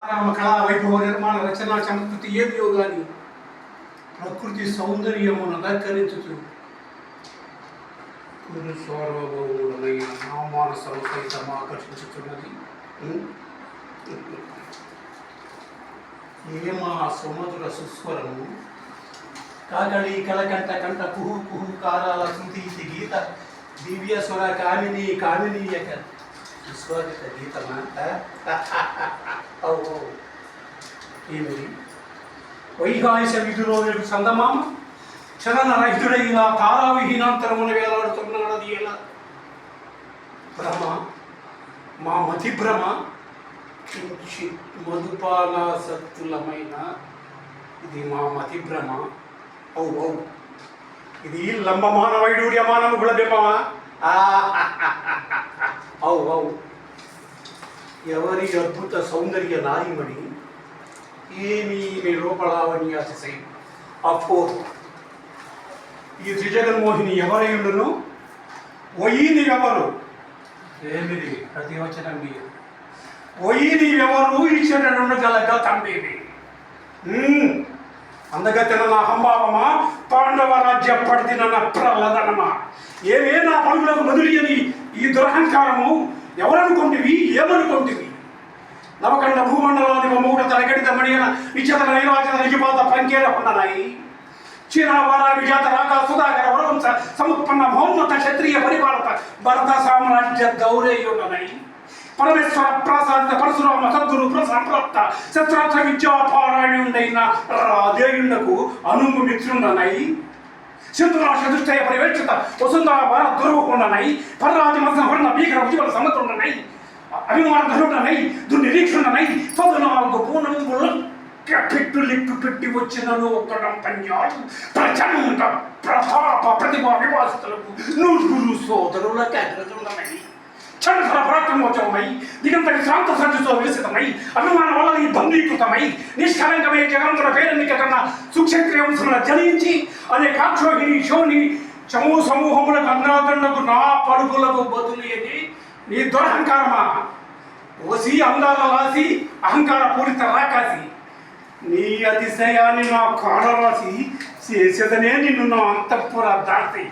కళా వైభవ నిర్మాణ రచనా చమత్కృతి ఏదియో గాని ప్రకృతి సౌందర్యమును అలంకరించుచు కురు సార్వభౌముడైన నా మానసము సైతం ఆకర్షించుతున్నది. ఏమా సుమధుర సుస్వరము, కాకళి కలకంట కంట కుహు కుహు కారాల శృతి గీత దివ్య స్వర కామిని కామినీయక విశ్వాదిత గీతమా. ఏమిటి వైహాయిష విధులో చందమామ చలన రహితుడైన తారావిహీనాంతరమున వేలాడుతున్నాడది ఎలా? భ్రమ, మా మతి భ్రమ, కించిత్ మధుపానాసక్తులమైన ఇది మా మతి భ్రమ. ఇది లంబమాన వైడూర్యమానము గుళబింబమా? ఎవరి అద్భుత సౌందర్య నారిమణి, ఏమీ రూపలావణ్య అతిశయం. అఫో ఈ త్రిజగన్మోహిని ఎవరైండును? వయీని ఎవరు? ఏమిది ప్రతివచనం మీరు? వయీని ఎవరు? ఈశ్వరుడుగలగా తంబేవి అందగతిన నా హంబావమా, పాండవ రాజ్య పడిదిన నా ప్రలదనమా, ఏమే నా పనులకు మొదలియని ఈ దురహంకారము ఎవరనుకుంటివి? ఏమనుకుంటివి? నవకండ భూమండలాది మూఢ తరగడిత మణియన విచత నైరాజన నిజపాత పంకేర ఉండనాయి చీరావార విజాత రాగా సుధాకర వరవంశ సముత్పన్న మహోన్నత క్షత్రియ పరిపాలక భరత సామ్రాజ్య దౌరేయుండనాయి పరమేశ్వర ప్రసాదిత పరశురామ సద్గురు ప్రసంప్రాప్త శస్త్రార్థ విద్యాపారాయణుడైన రాధేయుండకు అనుము మిత్రుండనాయి శత్రురాష్ట్ర దుష్టయ పరివేక్షిత వసుంధర భారత దుర్వకుండనై పరరాజమర్ణ భీకర ఉజ్వల సమతుండనై అభిమాన ధరుడనై దుర్నిరీక్షుడనై 14 పూనంబులు పెట్టు లిక్కు పెట్టి వచ్చినను ఒక్కడం పన్యాలు ప్రచండ ప్రతాప ప్రతిభా వివాసితులకు నూరుగురు సోదరులకు అగ్రజుండనై చంద్ర పరాక్రమోత్సవమై దిగంతటి శాంత సజ్జుతో విలసితమై అభిమాన వల్ల బంధీకృతమై నిష్కలంకమై జగవంతుల పేరెన్నిక కన్నా సుక్షత్రియ వంశముల జనించి అనేకాక్షోహిని శోని చమూ సమూహములకు అన్నాదండకు నా పరుగులకు బదులేది నీ దురహంకారమా? ఓసి అందాల రాసి అహంకార పూరిత రాకాసి నీ అతిశయాన్ని నా కాడరాసి చేసేదనే నిన్ను నా అంతఃపుర దాసి.